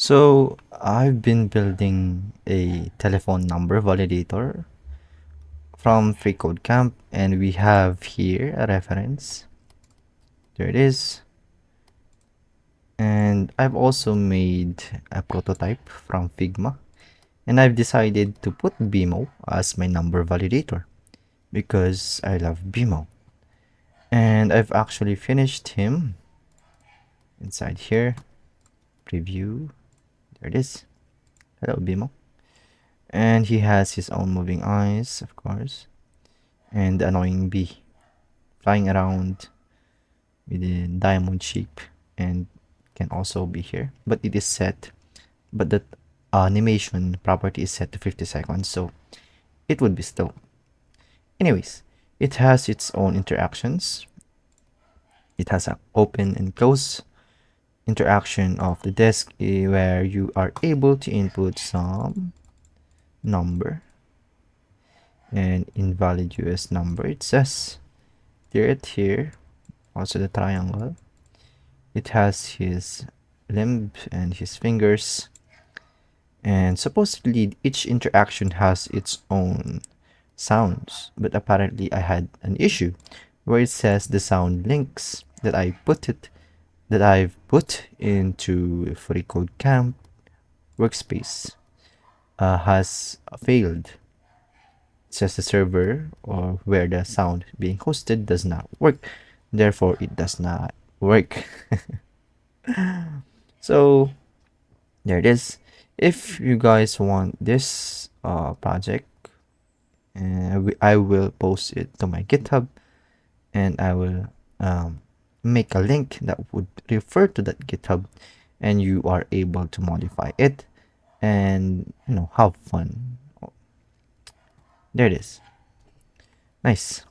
So I've been building a telephone number validator from FreeCodeCamp, and we have here a reference. There it is. And I've also made a prototype from Figma, and I've decided to put BMO as my number validator because I love BMO. And I've actually finished him inside here. Preview. There it is. Hello, BMO. And he has his own moving eyes, of course, and the annoying bee flying around with a diamond shape, and can also be here, but it is set, but the animation property is set to 50 seconds, so it would be still. Anyways, it has its own interactions. It has an open and close interaction of the disk, where you are able to input some number, and invalid US number, it says here. Also the triangle, it has his limb and his fingers, and supposedly each interaction has its own sounds, but apparently I had an issue where it says the sound links that I've put into FreeCodeCamp workspace has failed. It says the server or where the sound being hosted does not work, therefore it does not work. So there it is. If you guys want this project, I will post it to my GitHub, and I will make a link that would refer to that GitHub, and you are able to modify it and have fun. There it is. Nice.